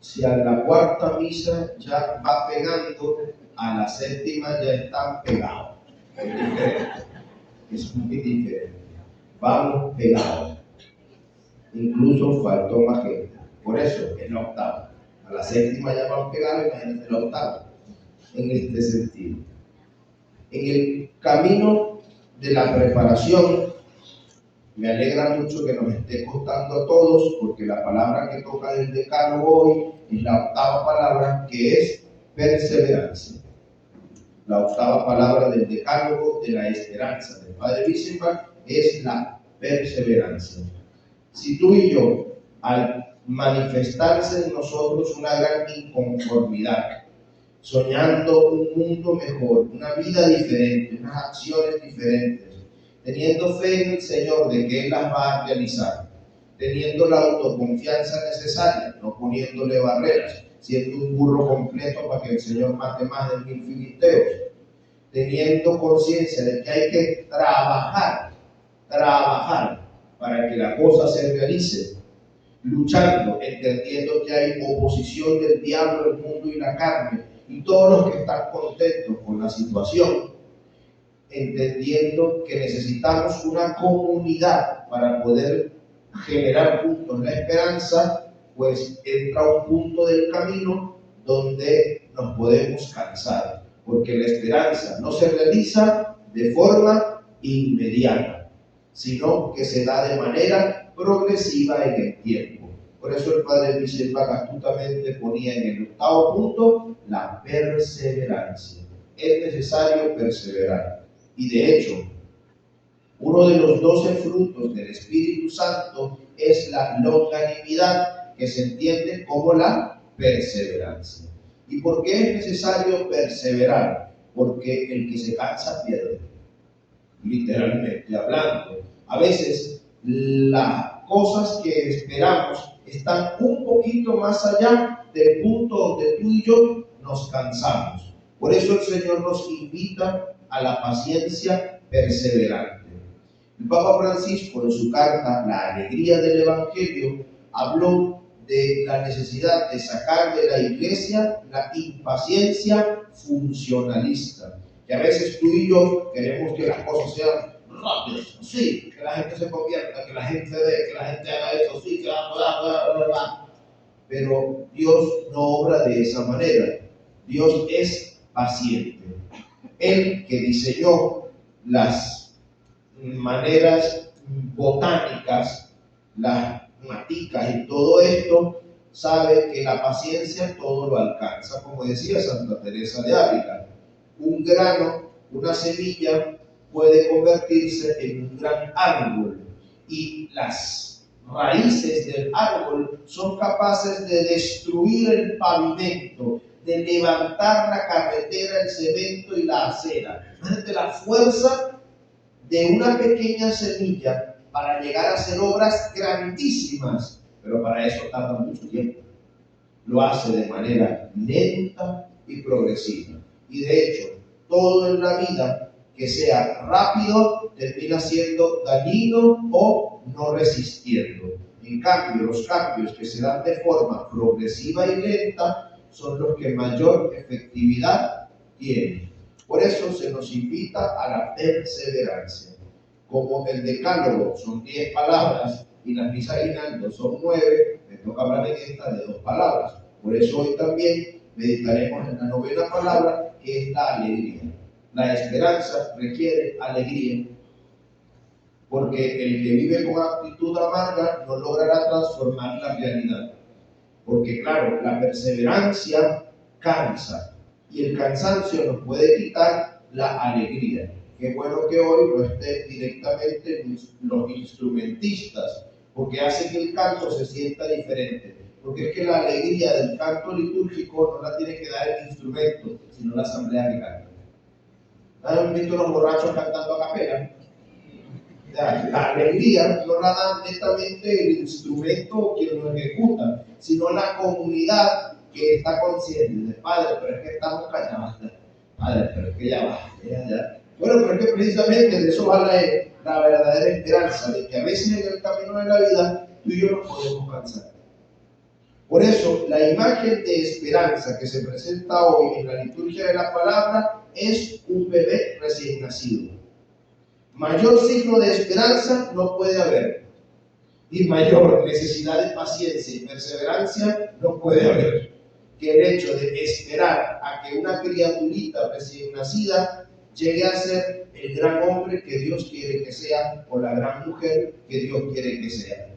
si a la cuarta misa ya va pegando, a la séptima ya están pegados. Es diferente, es muy diferente. Vamos pegados. Incluso faltó más gente. Por eso es la octava. A la séptima ya van pegados, imagínate la octava. En este sentido. En el camino de la preparación, me alegra mucho que nos esté costando a todos, porque la palabra que toca del decálogo hoy es la octava palabra, que es perseverancia. La octava palabra del decálogo de la esperanza del Padre Wiesenbach es la perseverancia. Si tú y yo, al manifestarse en nosotros una gran inconformidad, soñando un mundo mejor, una vida diferente, unas acciones diferentes, teniendo fe en el Señor de que Él las va a realizar, teniendo la autoconfianza necesaria, no poniéndole barreras, siendo un burro completo para que el Señor mate más de 1000 filisteos, teniendo conciencia de que hay que trabajar para que la cosa se realice, luchando, entendiendo que hay oposición del diablo, el mundo y la carne, y todos los que están contentos con la situación, entendiendo que necesitamos una comunidad para poder generar juntos la esperanza, pues entra un punto del camino donde nos podemos cansar, porque la esperanza no se realiza de forma inmediata, sino que se da de manera progresiva en el tiempo. Por eso el Padre Wiesenbach astutamente ponía en el octavo punto la perseverancia. Es necesario perseverar. Y de hecho, uno de los 12 frutos del Espíritu Santo es la longanimidad, que se entiende como la perseverancia. ¿Y por qué es necesario perseverar? Porque el que se cansa pierde, literalmente hablando. A veces las cosas que esperamos están un poquito más allá del punto donde tú y yo nos cansamos. Por eso el Señor nos invita a la paciencia perseverante. El Papa Francisco, en su carta La alegría del Evangelio, habló de la necesidad de sacar de la iglesia la impaciencia funcionalista, que a veces tú y yo queremos que las cosas sean rápidas, sí, que la gente se convierta, que la gente dé, que la gente haga esto, sí, que pero Dios no obra de esa manera. Dios es paciente. Él que diseñó las maneras botánicas, las maticas y todo esto, sabe que la paciencia todo lo alcanza. Como decía Santa Teresa de Ávila, un grano, una semilla puede convertirse en un gran árbol, y las raíces del árbol son capaces de destruir el pavimento, de levantar la carretera, el cemento y la acera. Imagínate la fuerza de una pequeña semilla para llegar a hacer obras grandísimas, pero para eso tarda mucho tiempo. Lo hace de manera lenta y progresiva. Y de hecho, todo en la vida que sea rápido termina siendo dañino o no resistiendo. En cambio, los cambios que se dan de forma progresiva y lenta son los que mayor efectividad tienen. Por eso se nos invita a la perseverancia. Como el decálogo son 10 palabras y las misas aguinaldo son 9, me toca hablar en esta de 2 palabras. Por eso hoy también meditaremos en la novena palabra, que es la alegría. La esperanza requiere alegría, porque el que vive con actitud amarga no logrará transformar la realidad. Porque claro, la perseverancia cansa, y el cansancio nos puede quitar la alegría. Qué bueno que hoy no estén directamente los instrumentistas, porque hace que el canto se sienta diferente. Porque es que la alegría del canto litúrgico no la tiene que dar el instrumento, sino la asamblea que canta. ¿Han visto los borrachos cantando a capela? La alegría no la da netamente el instrumento quien lo ejecuta, sino la comunidad que está consciente de Padre, pero es que estamos callados. Padre, pero es que ya va. Bueno, pero es que precisamente de eso va la verdadera esperanza, de que a veces en el camino de la vida tú y yo nos podemos cansar. Por eso la imagen de esperanza que se presenta hoy en la liturgia de la palabra es un bebé recién nacido. Mayor signo de esperanza no puede haber, y mayor necesidad de paciencia y perseverancia no puede haber, que el hecho de esperar a que una criaturita recién nacida llegue a ser el gran hombre que Dios quiere que sea, o la gran mujer que Dios quiere que sea.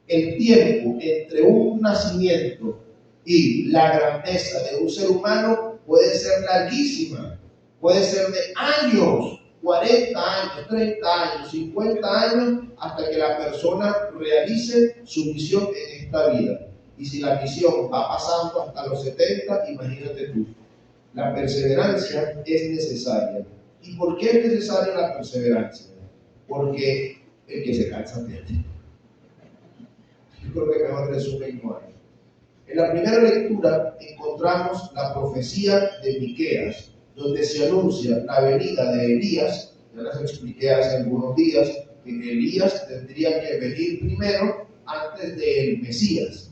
El tiempo entre un nacimiento y la grandeza de un ser humano puede ser larguísima, puede ser de años, 40 años, 30 años, 50 años, hasta que la persona realice su misión en esta vida. Y si la misión va pasando hasta los 70, imagínate tú. La perseverancia es necesaria. ¿Y por qué es necesaria la perseverancia? Porque el que se cansa pierde. Yo creo que mejor resumen no hay. En la primera lectura encontramos la profecía de Miqueas, donde se anuncia la venida de Elías. Ya les expliqué hace algunos días que Elías tendría que venir primero antes del Mesías.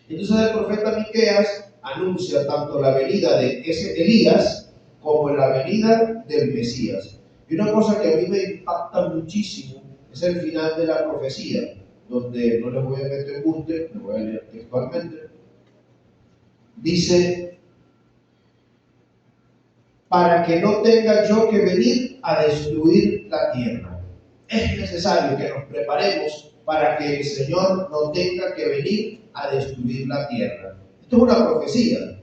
Entonces el profeta Miqueas anuncia tanto la venida de ese Elías como la venida del Mesías. Y una cosa que a mí me impacta muchísimo es el final de la profecía, donde no les voy a meter embuste, lo voy a leer textualmente. Dice: para que no tenga yo que venir a destruir la tierra. Es necesario que nos preparemos para que el Señor no tenga que venir a destruir la tierra. Esto es una profecía,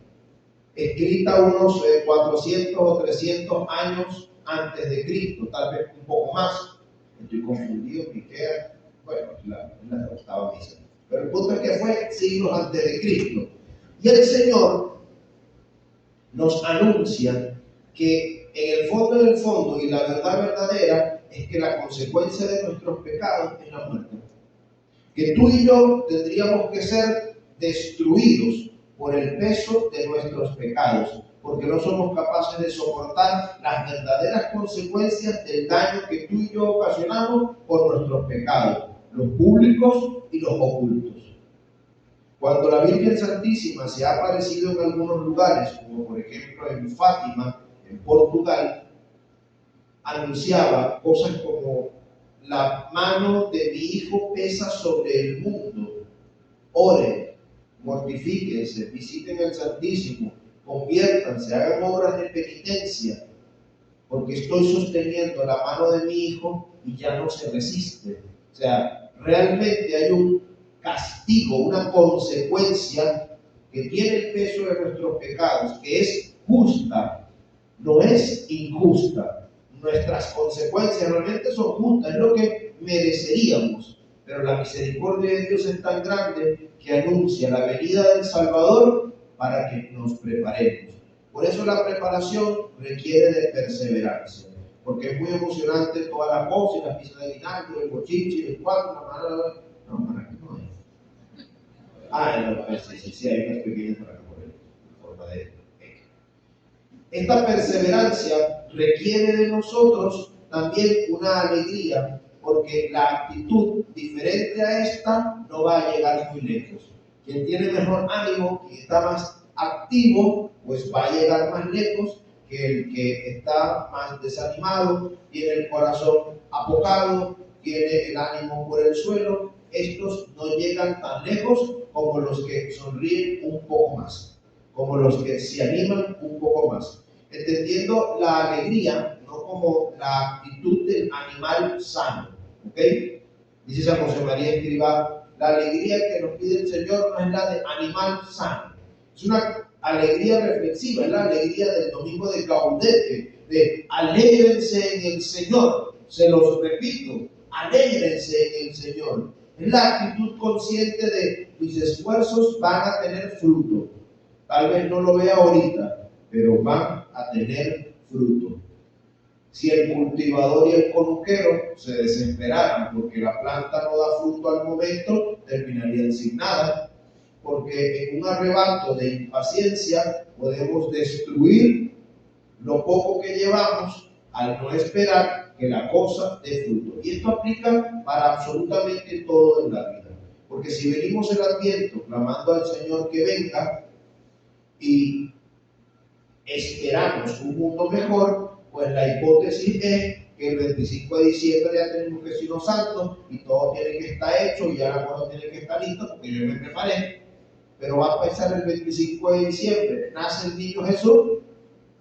escrita unos 400 o 300 años antes de Cristo, tal vez un poco más. Estoy confundido, Miqueas, bueno, la octava misa. Pero el punto es que fue siglos antes de Cristo. Y el Señor nos anuncia que en el fondo, y la verdad verdadera, es que la consecuencia de nuestros pecados es la muerte. Que tú y yo tendríamos que ser destruidos por el peso de nuestros pecados, porque no somos capaces de soportar las verdaderas consecuencias del daño que tú y yo ocasionamos por nuestros pecados, los públicos y los ocultos. Cuando la Virgen Santísima se ha aparecido en algunos lugares, como por ejemplo en Fátima, en Portugal, anunciaba cosas como: la mano de mi hijo pesa sobre el mundo, oren, mortifíquense, visiten el Santísimo, conviértanse, hagan obras de penitencia, porque estoy sosteniendo la mano de mi hijo y ya no se resiste. O sea, realmente hay un castigo, una consecuencia que tiene el peso de nuestros pecados, que es justa, no es injusta. Nuestras consecuencias realmente son justas, es lo que mereceríamos, pero la misericordia de Dios es tan grande que anuncia la venida del Salvador para que nos preparemos. Por eso la preparación requiere de perseverancia, porque es muy emocionante toda la cosa, y la pizza de vinagre, el bochichi, el cuatro, la mano. No, para que no es. No, sí, hay unas pequeñas para que poner en forma de. Esta perseverancia requiere de nosotros también una alegría, porque la actitud diferente a esta no va a llegar muy lejos. Quien tiene mejor ánimo, quien está más activo, pues va a llegar más lejos que el que está más desanimado, tiene el corazón apocado, tiene el ánimo por el suelo. Estos no llegan tan lejos como los que sonríen un poco más, como los que se animan un poco más, entendiendo la alegría no como la actitud del animal sano, ¿ok? Dice San José María Escrivá: la alegría que nos pide el Señor no es la de animal sano, es una alegría reflexiva, es la alegría del domingo de Gaudete, de alégrense en el Señor. Se los repito, alégrense en el Señor. Es la actitud consciente de: mis esfuerzos van a tener fruto. Tal vez no lo vea ahorita, pero van a tener fruto. Si el cultivador y el conuquero se desesperaran porque la planta no da fruto al momento, terminarían sin nada, porque en un arrebato de impaciencia podemos destruir lo poco que llevamos al no esperar que la cosa dé fruto. Y esto aplica para absolutamente todo en la vida. Porque si venimos el Adviento clamando al Señor que venga y esperamos un mundo mejor, pues la hipótesis es que el 25 de diciembre ya tenemos que ser los santos y todo tiene que estar hecho y ya la cosa tiene que estar lista porque yo me preparé. Pero va a pasar el 25 de diciembre, nace el niño Jesús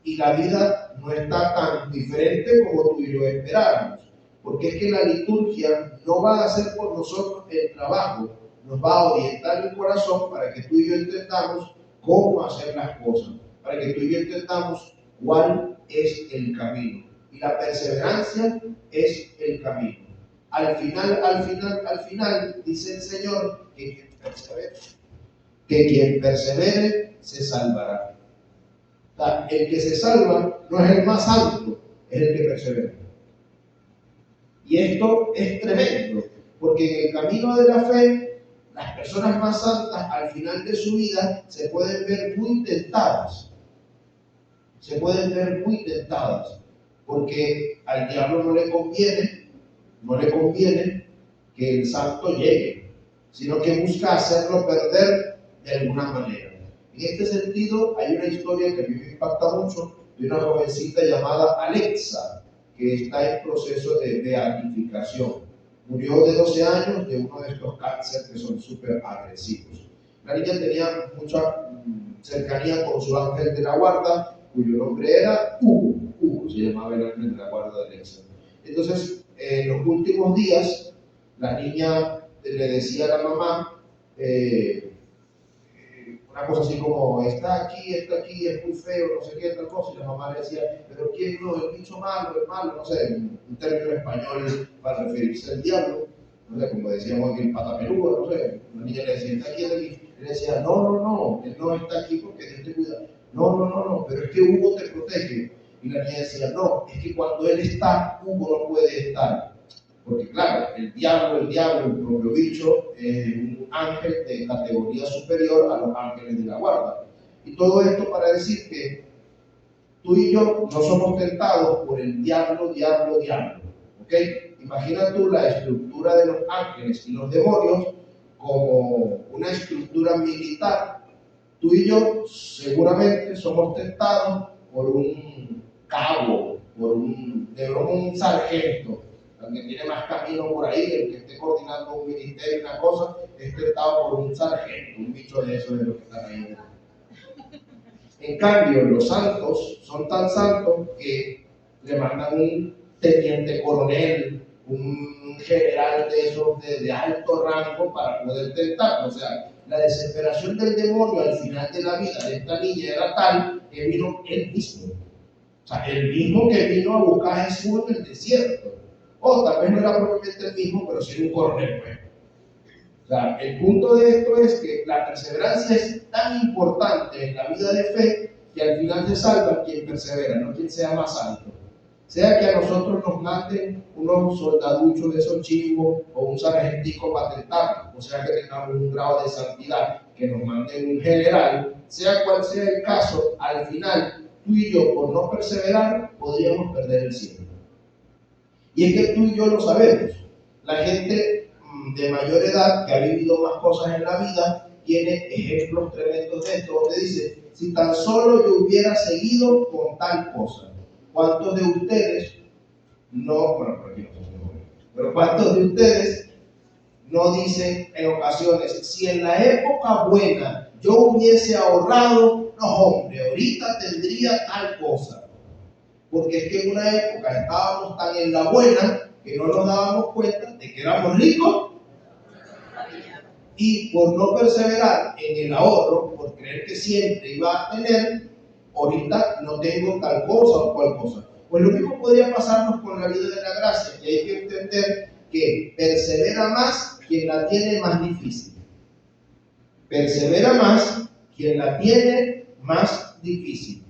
y la vida no está tan diferente como tú y yo esperáramos. Porque es que la liturgia no va a hacer por nosotros el trabajo, nos va a orientar el corazón para que tú y yo entendamos cómo hacer las cosas, para que tú y yo entendamos cuál es el camino. Y la perseverancia es el camino. Al final, dice el Señor que quien persevere se salvará. O sea, el que se salva no es el más alto, es el que persevera. Y esto es tremendo, porque en el camino de la fe, las personas más santas al final de su vida se pueden ver muy tentadas. Se pueden ver muy tentadas, porque al diablo no le conviene que el santo llegue, sino que busca hacerlo perder de alguna manera. En este sentido, hay una historia que a mí me impacta mucho de una jovencita llamada Alexa, que está en proceso de beatificación. Murió de 12 años de uno de estos cánceres que son súper agresivos. La niña tenía mucha cercanía con su ángel de la guarda, cuyo nombre era Hugo. Hugo se llamaba el ángel de la guarda de Alexa. Entonces, en los últimos días, la niña le decía a la mamá una cosa así como, está aquí, es muy feo, no sé qué, tal cosa, y la mamá le decía, pero ¿quién no? El bicho malo, no sé, un término español para referirse al diablo, no sé, como decíamos aquí, el patapeludo, no sé, la niña le decía, está aquí, él le decía, no, él no está aquí porque Dios te cuida, no, pero es que Hugo te protege, y la niña decía, no, es que cuando él está, Hugo no puede estar. Porque claro, el diablo, el propio bicho, es un ángel de categoría superior a los ángeles de la guarda. Y todo esto para decir que tú y yo no somos tentados por el diablo. ¿Ok? Imagina tú la estructura de los ángeles y los demonios como una estructura militar. Tú y yo seguramente somos tentados por un cabo, por un sargento. El que tiene más camino por ahí, el que esté coordinando un ministerio, una cosa, es tentado por un sargento, un bicho de esos de los que están ahí. En cambio, los santos son tan santos que le mandan un teniente coronel, un general de esos de alto rango para poder tentar. O sea, la desesperación del demonio al final de la vida de esta niña era tal que vino él mismo. O sea, el mismo que vino a buscar a Jesús en el desierto. O tal vez no era propiamente el mismo, pero sí un coronel. O sea, el punto de esto es que la perseverancia es tan importante en la vida de fe que al final se salva quien persevera, no quien sea más alto. Sea que a nosotros nos manden unos soldaduchos de esos chivos o un sargentico patentado, o sea que tengamos un grado de santidad, que nos manden un general, sea cual sea el caso, al final tú y yo por no perseverar podríamos perder el cielo. Y es que tú y yo lo sabemos. La gente de mayor edad que ha vivido más cosas en la vida tiene ejemplos tremendos de esto, donde dice, si tan solo yo hubiera seguido con tal cosa. ¿Cuántos de ustedes no, bueno, por aquí no se mueve, pero cuántos de ustedes no dicen en ocasiones, si en la época buena yo hubiese ahorrado, no hombre, ahorita tendría tal cosa? Porque es que en una época estábamos tan en la buena que no nos dábamos cuenta de que éramos ricos, y por no perseverar en el ahorro, por creer que siempre iba a tener, ahorita no tengo tal cosa o cual cosa. Pues lo mismo podría pasarnos con la vida de la gracia, y hay que entender que persevera más quien la tiene más difícil. Persevera más quien la tiene más difícil.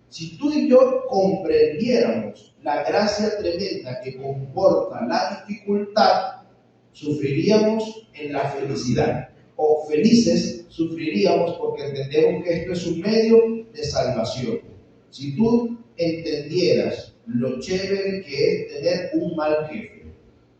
Si tú y yo comprendiéramos la gracia tremenda que comporta la dificultad, sufriríamos en la felicidad, o felices sufriríamos porque entendemos que esto es un medio de salvación. Si tú entendieras lo chévere que es tener un mal jefe,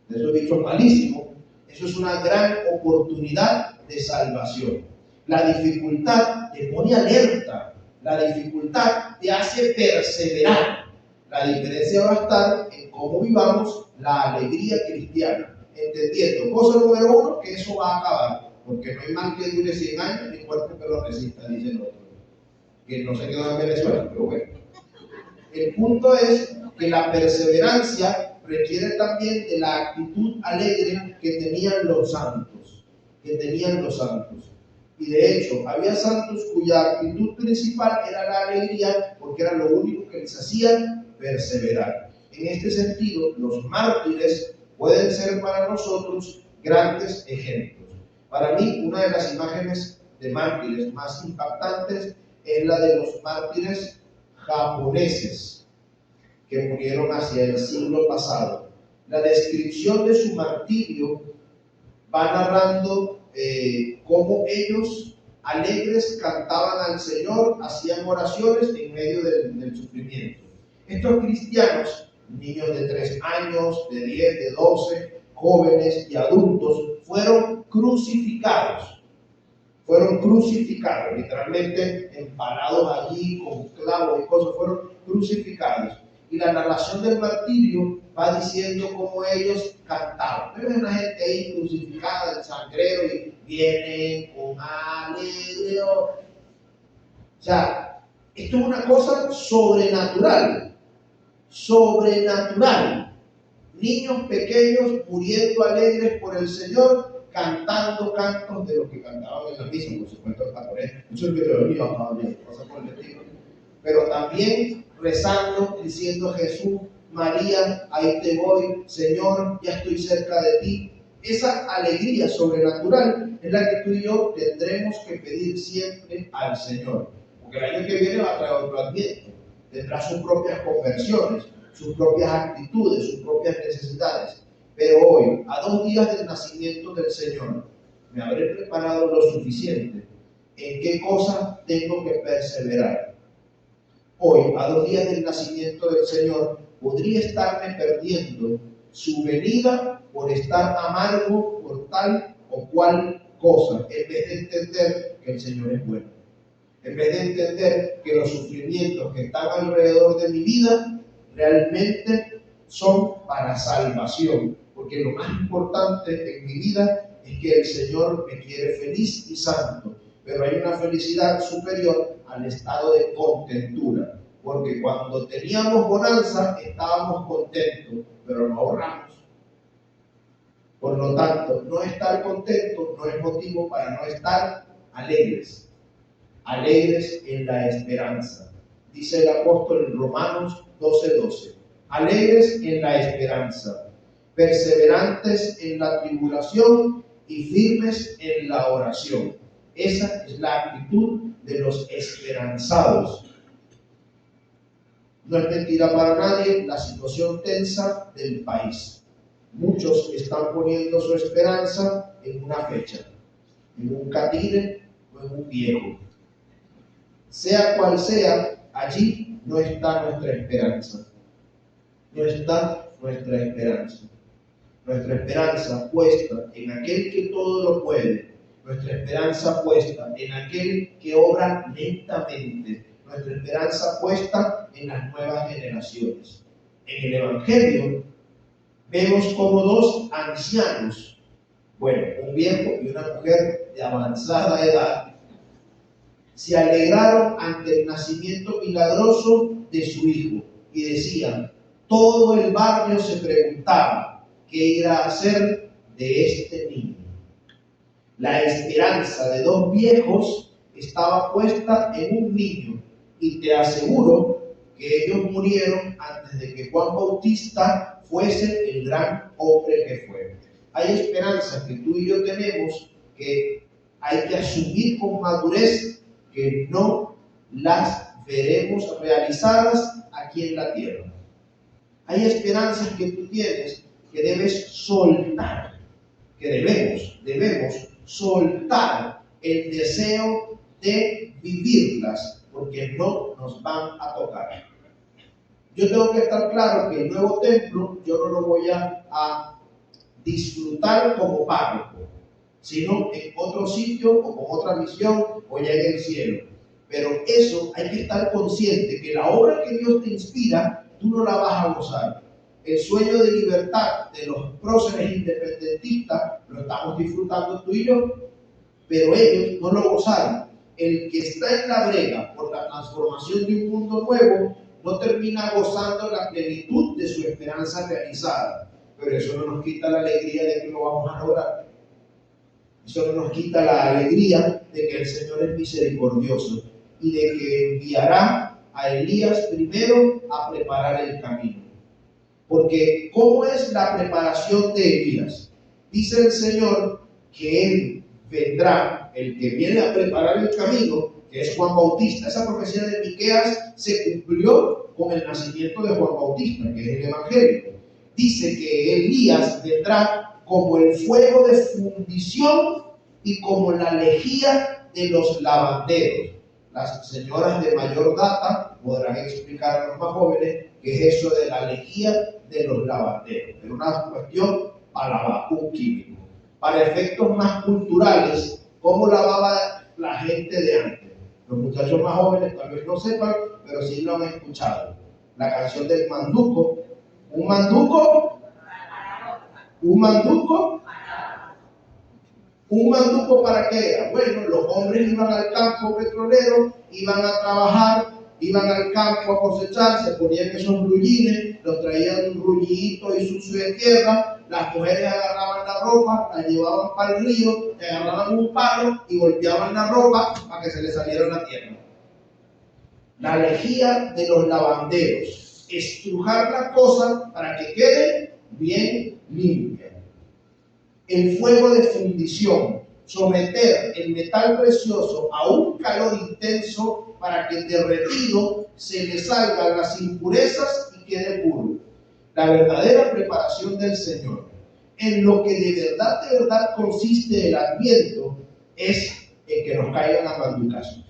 de esos bichos malísimos, Eso es una gran oportunidad de salvación. La dificultad te pone alerta, la dificultad te hace perseverar. La diferencia va a estar en cómo vivamos la alegría cristiana, entendiendo, cosa número uno, que eso va a acabar, porque no hay mal que dure 100 años ni cuerpo que lo resista, dice el otro, que no se quedó en Venezuela, pero bueno. El punto es que la perseverancia requiere también de la actitud alegre que tenían los santos, Y de hecho, había santos cuya actitud principal era la alegría, porque era lo único que les hacía perseverar. En este sentido, los mártires pueden ser para nosotros grandes ejemplos. Para mí, una de las imágenes de mártires más impactantes es la de los mártires japoneses que murieron hacia el siglo pasado. La descripción de su martirio va narrando cómo ellos alegres cantaban al Señor, hacían oraciones en medio del sufrimiento. Estos cristianos, niños de 3 años, de 10, de 12, jóvenes y adultos, fueron crucificados, literalmente empalados allí con clavos y cosas, fueron crucificados. Y la narración del martirio va diciendo cómo ellos cantaban. Pero hay una gente ahí crucificada, el sangrero, y vienen con alegría. O sea, esto es una cosa sobrenatural. Niños pequeños muriendo alegres por el Señor, cantando cantos de los que cantaban en la misa, por supuesto el japonés, eso es el que te lo digo, pasa por el estilo, pero también rezando, diciendo: Jesús, María, ahí te voy, Señor, ya estoy cerca de ti. Esa alegría sobrenatural es la que tú y yo tendremos que pedir siempre al Señor, porque el año que viene va a traer otro adviento, tendrá sus propias conversiones, sus propias actitudes, sus propias necesidades. Pero hoy, a 2 días del nacimiento del Señor, me habré preparado lo suficiente. ¿En qué cosas tengo que perseverar? Hoy, a 2 días del nacimiento del Señor, podría estarme perdiendo su venida por estar amargo por tal o cual cosa, en vez de entender que el Señor es bueno. En vez de entender que los sufrimientos que están alrededor de mi vida realmente son para salvación, porque lo más importante en mi vida es que el Señor me quiere feliz y santo, pero hay una felicidad superior al estado de contentura, porque cuando teníamos bonanza estábamos contentos, pero no ahorramos. Por lo tanto, no estar contento no es motivo para no estar alegres en la esperanza. Dice el apóstol en Romanos 12:12. Alegres en la esperanza, perseverantes en la tribulación y firmes en la oración. Esa es la actitud de los esperanzados. No es mentira para nadie la situación tensa del país. Muchos están poniendo su esperanza en una fecha, en un catire o en un viejo. Sea cual sea, allí no está nuestra esperanza. No está nuestra esperanza. Nuestra esperanza puesta en aquel que todo lo puede. Nuestra esperanza puesta en aquel que obra lentamente. Nuestra esperanza puesta en las nuevas generaciones. En el Evangelio vemos como 2 ancianos, un viejo y una mujer de avanzada edad, se alegraron ante el nacimiento milagroso de su hijo y decían: todo el barrio se preguntaba qué irá a hacer de este niño. La esperanza de 2 viejos estaba puesta en un niño, y te aseguro que ellos murieron antes de que Juan Bautista fuese el gran hombre que fue. Hay esperanzas que tú y yo tenemos que hay que asumir con madurez, que no las veremos realizadas aquí en la tierra. Hay esperanzas que tú tienes que debes soltar, que debemos soltar el deseo de vivirlas, porque no nos van a tocar. Yo tengo que estar claro que el nuevo templo yo no lo voy a disfrutar como párroco, sino en otro sitio o con otra misión o ya en el cielo. Pero eso hay que estar consciente que la obra que Dios te inspira, tú no la vas a gozar. El sueño de libertad de los próceres independentistas lo estamos disfrutando tú y yo, pero ellos no lo gozaron. El que está en la brega por la transformación de un mundo nuevo no termina gozando la plenitud de su esperanza realizada, pero eso no nos quita la alegría de que lo vamos a lograr. Eso no nos quita la alegría de que el Señor es misericordioso y de que enviará a Elías primero a preparar el camino. Porque ¿cómo es la preparación de Elías? Dice el Señor que él vendrá, el que viene a preparar el camino, que es Juan Bautista. Esa profecía de Miqueas se cumplió con el nacimiento de Juan Bautista, que es el Evangelio. Dice que Elías vendrá como el fuego de fundición y como la lejía de los lavanderos. Las señoras de mayor data podrán explicar a los más jóvenes qué es eso de la lejía de los lavanderos. Es una cuestión para un químico. Para efectos más culturales, ¿cómo lavaba la gente de antes? Los muchachos más jóvenes tal vez no sepan, pero sí lo han escuchado. La canción del manduco. Un manduco. ¿Un manduco para qué era? Bueno, los hombres iban al campo petrolero, iban a trabajar, iban al campo a cosechar, se ponían esos rullines, los traían un rullito y sucio de tierra, las mujeres agarraban la ropa, la llevaban para el río, agarraban un palo y golpeaban la ropa para que se le saliera la tierra. La lejía de los lavanderos, estrujar la cosa para que quede bien limpia. El fuego de fundición, someter el metal precioso a un calor intenso para que derretido se le salgan las impurezas y quede puro. La verdadera preparación del Señor, en lo que de verdad consiste el Adviento, es en que nos caigan a manducazos,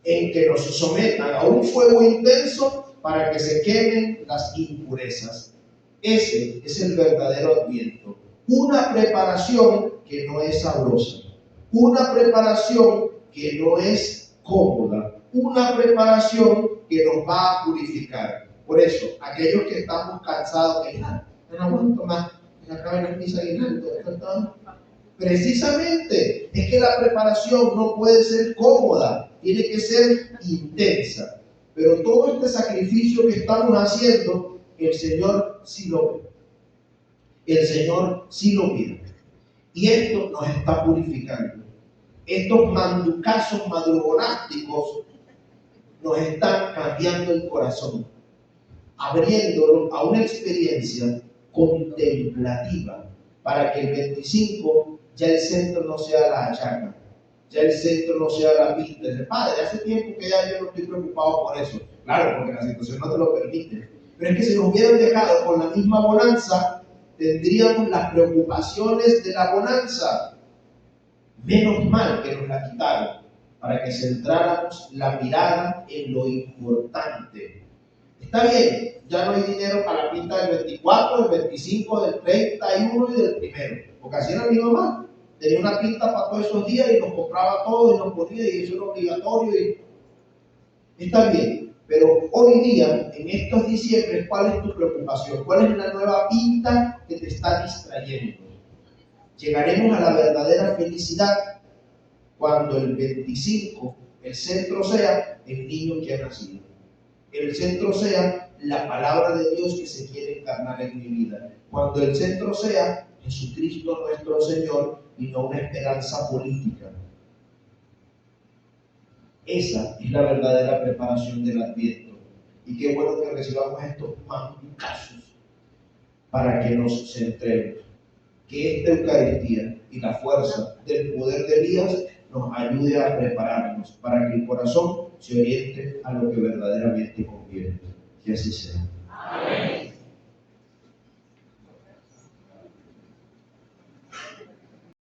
en que nos sometan a un fuego intenso para que se quemen las impurezas. Ese es el verdadero Adviento. Una preparación que no es sabrosa. Una preparación que no es cómoda. Una preparación que nos va a purificar. Por eso, aquellos que estamos cansados, que no aguanto más, que acaben las misas aguinaldo, precisamente es que la preparación no puede ser cómoda, tiene que ser intensa. Pero todo este sacrificio que estamos haciendo, el Señor sí lo ve. El Señor sí lo mira. Y esto nos está purificando. Estos manducazos madrugonásticos nos están cambiando el corazón, abriéndolo a una experiencia contemplativa, para que el 25 ya el centro no sea la hachaca, ya el centro no sea la pista. Dice, padre, hace tiempo que ya yo no estoy preocupado por eso. Claro, porque la situación no te lo permite. Pero es que si nos hubieran dejado con la misma bonanza, tendríamos las preocupaciones de la bonanza. Menos mal que nos la quitaron, para que centráramos la mirada en lo importante. Está bien, ya no hay dinero para la pinta del 24, del 25, del 31 y del primero, porque así era mi mamá. Tenía una pinta para todos esos días y nos compraba todo y nos ponía y eso era obligatorio. Está bien, pero hoy día, en estos diciembre, ¿cuál es tu preocupación? ¿Cuál es la nueva pinta que te está distrayendo? Llegaremos a la verdadera felicidad cuando el 25 el centro sea el niño que ha nacido. El centro sea la palabra de Dios que se quiere encarnar en mi vida. Cuando el centro sea Jesucristo nuestro Señor y no una esperanza política. Esa es la verdadera preparación del Adviento. Y qué bueno que recibamos estos manducazos para que nos centremos. Que esta Eucaristía y la fuerza del poder de Elías nos ayude a prepararnos para que el corazón se oriente a lo que verdaderamente conviene. Que así sea. Amén.